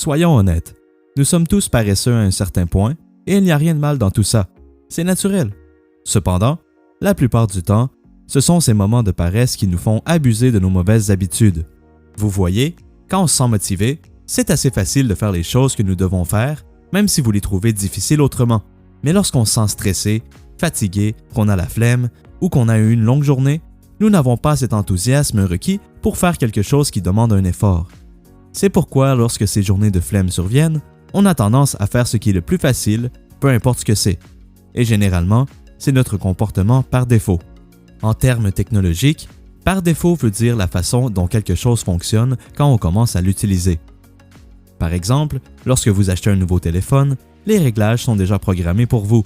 Soyons honnêtes, nous sommes tous paresseux à un certain point et il n'y a rien de mal dans tout ça. C'est naturel. Cependant, la plupart du temps, ce sont ces moments de paresse qui nous font abuser de nos mauvaises habitudes. Vous voyez, quand on se sent motivé, c'est assez facile de faire les choses que nous devons faire, même si vous les trouvez difficiles autrement. Mais lorsqu'on se sent stressé, fatigué, qu'on a la flemme ou qu'on a eu une longue journée, nous n'avons pas cet enthousiasme requis pour faire quelque chose qui demande un effort. C'est pourquoi, lorsque ces journées de flemme surviennent, on a tendance à faire ce qui est le plus facile, peu importe ce que c'est. Et généralement, c'est notre comportement par défaut. En termes technologiques, par défaut veut dire la façon dont quelque chose fonctionne quand on commence à l'utiliser. Par exemple, lorsque vous achetez un nouveau téléphone, les réglages sont déjà programmés pour vous.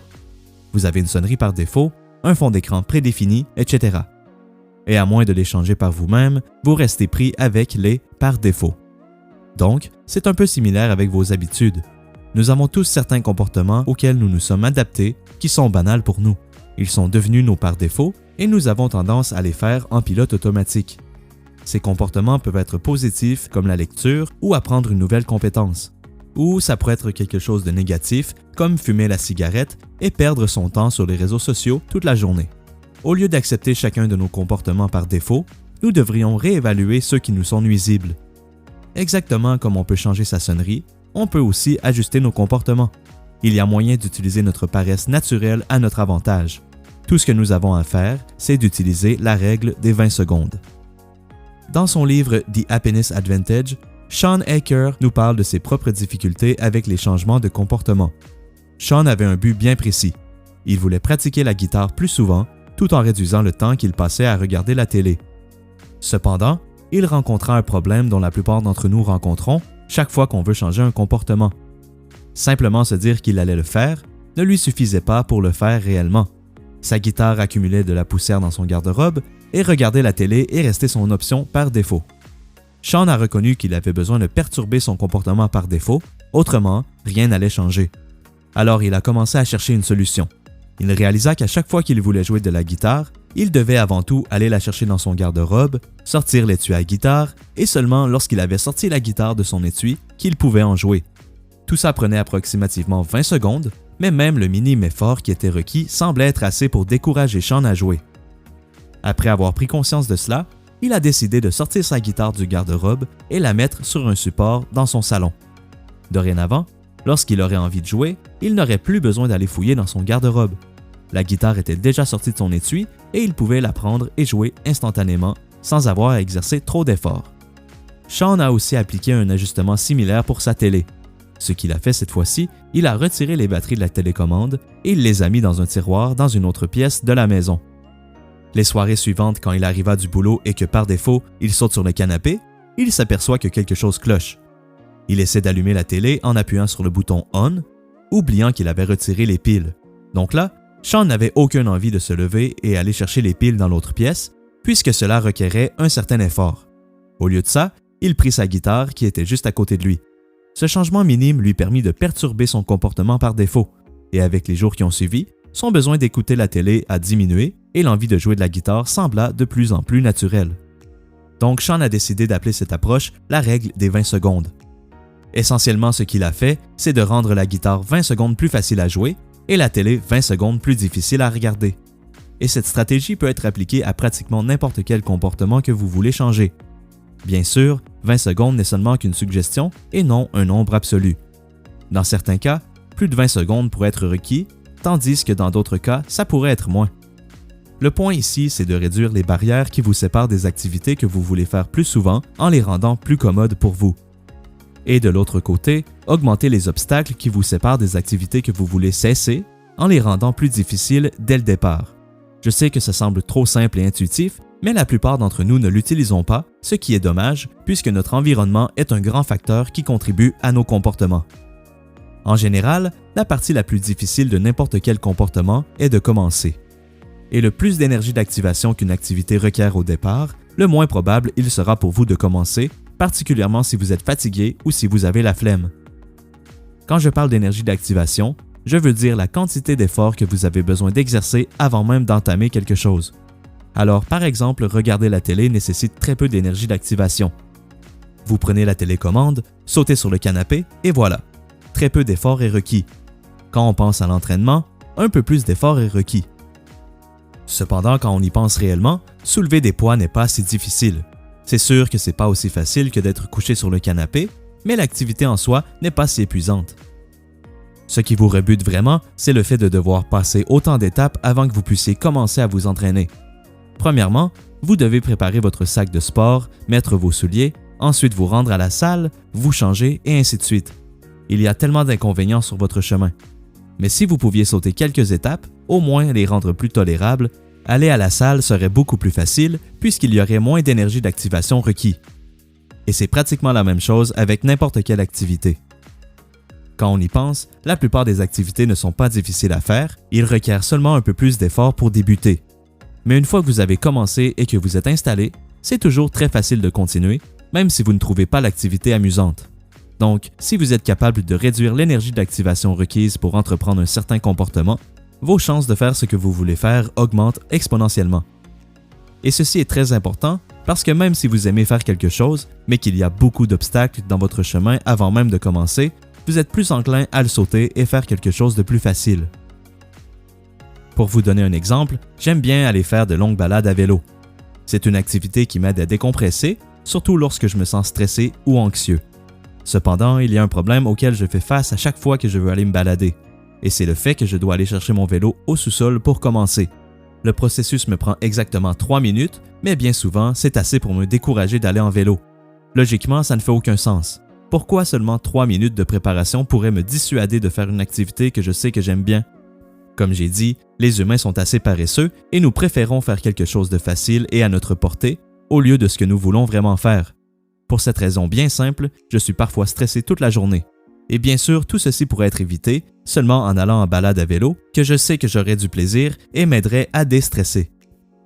Vous avez une sonnerie par défaut, un fond d'écran prédéfini, etc. Et à moins de les changer par vous-même, vous restez pris avec les par défaut. Donc, c'est un peu similaire avec vos habitudes. Nous avons tous certains comportements auxquels nous nous sommes adaptés qui sont banals pour nous. Ils sont devenus nos par défaut et nous avons tendance à les faire en pilote automatique. Ces comportements peuvent être positifs comme la lecture ou apprendre une nouvelle compétence. Ou ça pourrait être quelque chose de négatif comme fumer la cigarette et perdre son temps sur les réseaux sociaux toute la journée. Au lieu d'accepter chacun de nos comportements par défaut, nous devrions réévaluer ceux qui nous sont nuisibles. Exactement comme on peut changer sa sonnerie, on peut aussi ajuster nos comportements. Il y a moyen d'utiliser notre paresse naturelle à notre avantage. Tout ce que nous avons à faire, c'est d'utiliser la règle des 20 secondes. Dans son livre The Happiness Advantage, Shawn Achor nous parle de ses propres difficultés avec les changements de comportement. Shawn avait un but bien précis. Il voulait pratiquer la guitare plus souvent, tout en réduisant le temps qu'il passait à regarder la télé. Cependant, il rencontra un problème dont la plupart d'entre nous rencontrons chaque fois qu'on veut changer un comportement. Simplement se dire qu'il allait le faire ne lui suffisait pas pour le faire réellement. Sa guitare accumulait de la poussière dans son garde-robe et regarder la télé est resté son option par défaut. Shawn a reconnu qu'il avait besoin de perturber son comportement par défaut, autrement, rien n'allait changer. Alors il a commencé à chercher une solution. Il réalisa qu'à chaque fois qu'il voulait jouer de la guitare, il devait avant tout aller la chercher dans son garde-robe, sortir l'étui à guitare, et seulement lorsqu'il avait sorti la guitare de son étui qu'il pouvait en jouer. Tout ça prenait approximativement 20 secondes, mais même le minime effort qui était requis semblait être assez pour décourager Shawn à jouer. Après avoir pris conscience de cela, il a décidé de sortir sa guitare du garde-robe et la mettre sur un support dans son salon. Dorénavant, lorsqu'il aurait envie de jouer, il n'aurait plus besoin d'aller fouiller dans son garde-robe. La guitare était déjà sortie de son étui et il pouvait la prendre et jouer instantanément sans avoir à exercer trop d'efforts. Shawn a aussi appliqué un ajustement similaire pour sa télé. Ce qu'il a fait cette fois-ci, il a retiré les batteries de la télécommande et il les a mis dans un tiroir dans une autre pièce de la maison. Les soirées suivantes, quand il arriva du boulot et que par défaut, il saute sur le canapé, il s'aperçoit que quelque chose cloche. Il essaie d'allumer la télé en appuyant sur le bouton « On », oubliant qu'il avait retiré les piles. Donc là, Shawn n'avait aucune envie de se lever et aller chercher les piles dans l'autre pièce, puisque cela requérait un certain effort. Au lieu de ça, il prit sa guitare qui était juste à côté de lui. Ce changement minime lui permit de perturber son comportement par défaut, et avec les jours qui ont suivi, son besoin d'écouter la télé a diminué et l'envie de jouer de la guitare sembla de plus en plus naturelle. Donc Shawn a décidé d'appeler cette approche la règle des 20 secondes. Essentiellement, ce qu'il a fait, c'est de rendre la guitare 20 secondes plus facile à jouer et la télé 20 secondes plus difficile à regarder. Et cette stratégie peut être appliquée à pratiquement n'importe quel comportement que vous voulez changer. Bien sûr, 20 secondes n'est seulement qu'une suggestion et non un nombre absolu. Dans certains cas, plus de 20 secondes pourraient être requis, tandis que dans d'autres cas, ça pourrait être moins. Le point ici, c'est de réduire les barrières qui vous séparent des activités que vous voulez faire plus souvent en les rendant plus commodes pour vous. Et de l'autre côté, augmenter les obstacles qui vous séparent des activités que vous voulez cesser en les rendant plus difficiles dès le départ. Je sais que ça semble trop simple et intuitif, mais la plupart d'entre nous ne l'utilisons pas, ce qui est dommage puisque notre environnement est un grand facteur qui contribue à nos comportements. En général, la partie la plus difficile de n'importe quel comportement est de commencer. Et le plus d'énergie d'activation qu'une activité requiert au départ, le moins probable il sera pour vous de commencer, particulièrement si vous êtes fatigué ou si vous avez la flemme. Quand je parle d'énergie d'activation, je veux dire la quantité d'efforts que vous avez besoin d'exercer avant même d'entamer quelque chose. Alors, par exemple, regarder la télé nécessite très peu d'énergie d'activation. Vous prenez la télécommande, sautez sur le canapé et voilà. Très peu d'effort est requis. Quand on pense à l'entraînement, un peu plus d'effort est requis. Cependant, quand on y pense réellement, soulever des poids n'est pas si difficile. C'est sûr que c'est pas aussi facile que d'être couché sur le canapé, mais l'activité en soi n'est pas si épuisante. Ce qui vous rebute vraiment, c'est le fait de devoir passer autant d'étapes avant que vous puissiez commencer à vous entraîner. Premièrement, vous devez préparer votre sac de sport, mettre vos souliers, ensuite vous rendre à la salle, vous changer et ainsi de suite. Il y a tellement d'inconvénients sur votre chemin. Mais si vous pouviez sauter quelques étapes, au moins les rendre plus tolérables, aller à la salle serait beaucoup plus facile puisqu'il y aurait moins d'énergie d'activation requis. Et c'est pratiquement la même chose avec n'importe quelle activité. Quand on y pense, la plupart des activités ne sont pas difficiles à faire, ils requièrent seulement un peu plus d'effort pour débuter. Mais une fois que vous avez commencé et que vous êtes installé, c'est toujours très facile de continuer, même si vous ne trouvez pas l'activité amusante. Donc, si vous êtes capable de réduire l'énergie d'activation requise pour entreprendre un certain comportement, vos chances de faire ce que vous voulez faire augmentent exponentiellement. Et ceci est très important parce que même si vous aimez faire quelque chose, mais qu'il y a beaucoup d'obstacles dans votre chemin avant même de commencer, vous êtes plus enclin à le sauter et faire quelque chose de plus facile. Pour vous donner un exemple, j'aime bien aller faire de longues balades à vélo. C'est une activité qui m'aide à décompresser, surtout lorsque je me sens stressé ou anxieux. Cependant, il y a un problème auquel je fais face à chaque fois que je veux aller me balader, et c'est le fait que je dois aller chercher mon vélo au sous-sol pour commencer. Le processus me prend exactement 3 minutes, mais bien souvent, c'est assez pour me décourager d'aller en vélo. Logiquement, ça ne fait aucun sens. Pourquoi seulement 3 minutes de préparation pourraient me dissuader de faire une activité que je sais que j'aime bien? Comme j'ai dit, les humains sont assez paresseux et nous préférons faire quelque chose de facile et à notre portée, au lieu de ce que nous voulons vraiment faire. Pour cette raison bien simple, je suis parfois stressé toute la journée. Et bien sûr, tout ceci pourrait être évité seulement en allant en balade à vélo, que je sais que j'aurai du plaisir et m'aiderait à déstresser.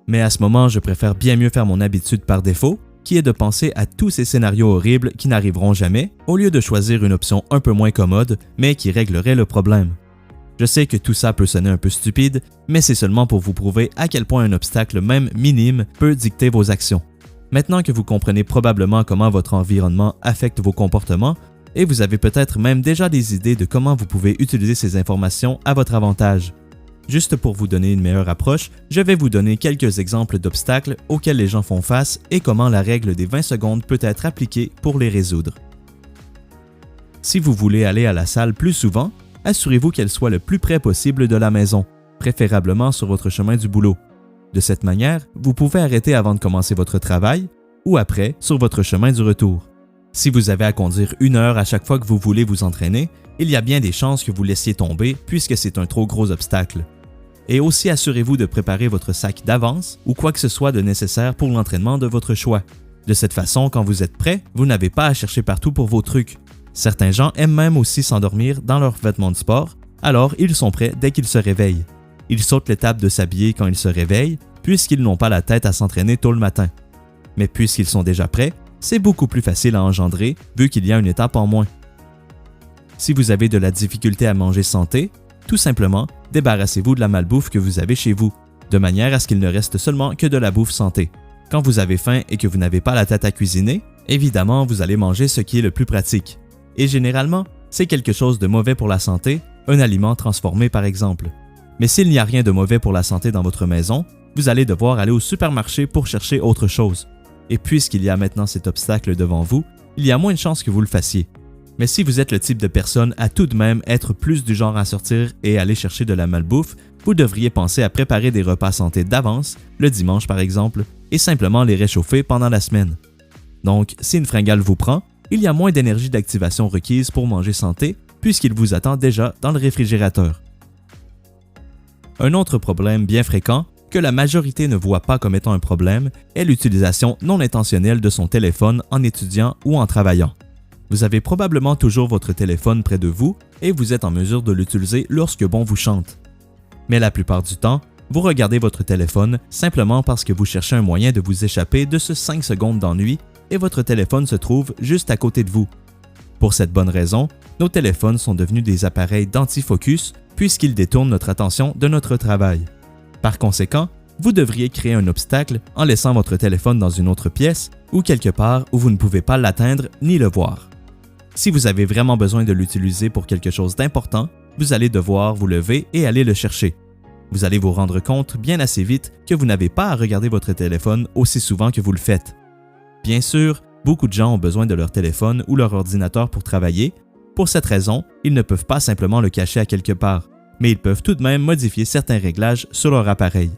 Mais à ce moment, je préfère bien mieux faire mon habitude par défaut, qui est de penser à tous ces scénarios horribles qui n'arriveront jamais, au lieu de choisir une option un peu moins commode, mais qui réglerait le problème. Je sais que tout ça peut sonner un peu stupide, mais c'est seulement pour vous prouver à quel point un obstacle même minime peut dicter vos actions. Maintenant que vous comprenez probablement comment votre environnement affecte vos comportements, et vous avez peut-être même déjà des idées de comment vous pouvez utiliser ces informations à votre avantage. Juste pour vous donner une meilleure approche, je vais vous donner quelques exemples d'obstacles auxquels les gens font face et comment la règle des 20 secondes peut être appliquée pour les résoudre. Si vous voulez aller à la salle plus souvent, assurez-vous qu'elle soit le plus près possible de la maison, préférablement sur votre chemin du boulot. De cette manière, vous pouvez arrêter avant de commencer votre travail ou après sur votre chemin du retour. Si vous avez à conduire 1 heure à chaque fois que vous voulez vous entraîner, il y a bien des chances que vous laissiez tomber puisque c'est un trop gros obstacle. Et aussi assurez-vous de préparer votre sac d'avance ou quoi que ce soit de nécessaire pour l'entraînement de votre choix. De cette façon, quand vous êtes prêt, vous n'avez pas à chercher partout pour vos trucs. Certains gens aiment même aussi s'endormir dans leurs vêtements de sport, alors ils sont prêts dès qu'ils se réveillent. Ils sautent l'étape de s'habiller quand ils se réveillent, puisqu'ils n'ont pas la tête à s'entraîner tôt le matin. Mais puisqu'ils sont déjà prêts, c'est beaucoup plus facile à engendrer vu qu'il y a une étape en moins. Si vous avez de la difficulté à manger santé, tout simplement, débarrassez-vous de la malbouffe que vous avez chez vous, de manière à ce qu'il ne reste seulement que de la bouffe santé. Quand vous avez faim et que vous n'avez pas la tête à cuisiner, évidemment, vous allez manger ce qui est le plus pratique. Et généralement, c'est quelque chose de mauvais pour la santé, un aliment transformé par exemple. Mais s'il n'y a rien de mauvais pour la santé dans votre maison, vous allez devoir aller au supermarché pour chercher autre chose. Et puisqu'il y a maintenant cet obstacle devant vous, il y a moins de chances que vous le fassiez. Mais si vous êtes le type de personne à tout de même être plus du genre à sortir et aller chercher de la malbouffe, vous devriez penser à préparer des repas santé d'avance, le dimanche par exemple, et simplement les réchauffer pendant la semaine. Donc, si une fringale vous prend, il y a moins d'énergie d'activation requise pour manger santé puisqu'il vous attend déjà dans le réfrigérateur. Un autre problème bien fréquent, que la majorité ne voit pas comme étant un problème, est l'utilisation non intentionnelle de son téléphone en étudiant ou en travaillant. Vous avez probablement toujours votre téléphone près de vous et vous êtes en mesure de l'utiliser lorsque bon vous chante. Mais la plupart du temps, vous regardez votre téléphone simplement parce que vous cherchez un moyen de vous échapper de ce 5 secondes d'ennui et votre téléphone se trouve juste à côté de vous. Pour cette bonne raison, nos téléphones sont devenus des appareils d'antifocus puisqu'ils détournent notre attention de notre travail. Par conséquent, vous devriez créer un obstacle en laissant votre téléphone dans une autre pièce ou quelque part où vous ne pouvez pas l'atteindre ni le voir. Si vous avez vraiment besoin de l'utiliser pour quelque chose d'important, vous allez devoir vous lever et aller le chercher. Vous allez vous rendre compte bien assez vite que vous n'avez pas à regarder votre téléphone aussi souvent que vous le faites. Bien sûr, beaucoup de gens ont besoin de leur téléphone ou leur ordinateur pour travailler. Pour cette raison, ils ne peuvent pas simplement le cacher à quelque part, mais ils peuvent tout de même modifier certains réglages sur leur appareil.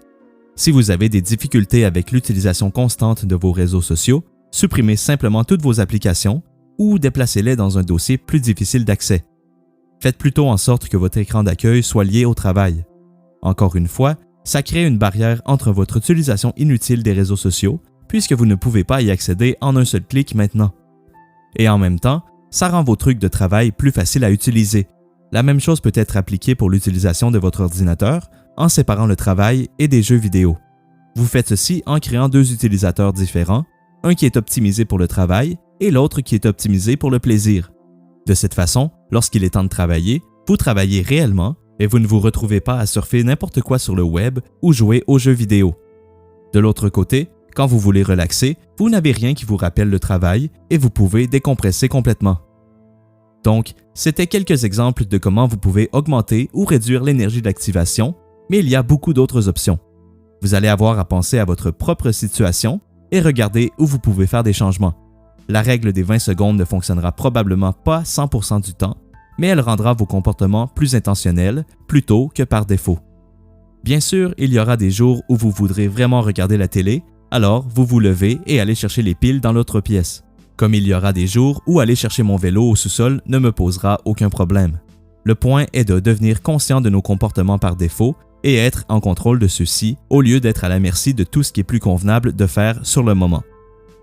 Si vous avez des difficultés avec l'utilisation constante de vos réseaux sociaux, supprimez simplement toutes vos applications ou déplacez-les dans un dossier plus difficile d'accès. Faites plutôt en sorte que votre écran d'accueil soit lié au travail. Encore une fois, ça crée une barrière entre votre utilisation inutile des réseaux sociaux, puisque vous ne pouvez pas y accéder en un seul clic maintenant. Et en même temps, ça rend vos trucs de travail plus faciles à utiliser. La même chose peut être appliquée pour l'utilisation de votre ordinateur en séparant le travail et des jeux vidéo. Vous faites ceci en créant deux utilisateurs différents, un qui est optimisé pour le travail et l'autre qui est optimisé pour le plaisir. De cette façon, lorsqu'il est temps de travailler, vous travaillez réellement et vous ne vous retrouvez pas à surfer n'importe quoi sur le web ou jouer aux jeux vidéo. De l'autre côté, quand vous voulez relaxer, vous n'avez rien qui vous rappelle le travail et vous pouvez décompresser complètement. Donc, c'était quelques exemples de comment vous pouvez augmenter ou réduire l'énergie d'activation, mais il y a beaucoup d'autres options. Vous allez avoir à penser à votre propre situation et regarder où vous pouvez faire des changements. La règle des 20 secondes ne fonctionnera probablement pas 100% du temps, mais elle rendra vos comportements plus intentionnels plutôt que par défaut. Bien sûr, il y aura des jours où vous voudrez vraiment regarder la télé, alors vous vous levez et allez chercher les piles dans l'autre pièce. Comme il y aura des jours où aller chercher mon vélo au sous-sol ne me posera aucun problème. Le point est de devenir conscient de nos comportements par défaut et être en contrôle de ceux-ci au lieu d'être à la merci de tout ce qui est plus convenable de faire sur le moment.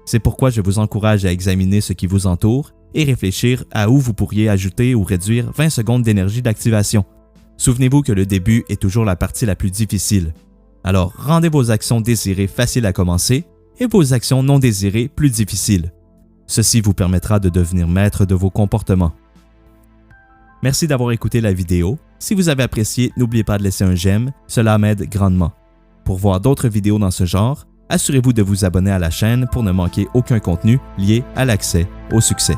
C'est pourquoi je vous encourage à examiner ce qui vous entoure et réfléchir à où vous pourriez ajouter ou réduire 20 secondes d'énergie d'activation. Souvenez-vous que le début est toujours la partie la plus difficile. Alors, rendez vos actions désirées faciles à commencer et vos actions non désirées plus difficiles. Ceci vous permettra de devenir maître de vos comportements. Merci d'avoir écouté la vidéo. Si vous avez apprécié, n'oubliez pas de laisser un j'aime, cela m'aide grandement. Pour voir d'autres vidéos dans ce genre, assurez-vous de vous abonner à la chaîne pour ne manquer aucun contenu lié à l'accès au succès.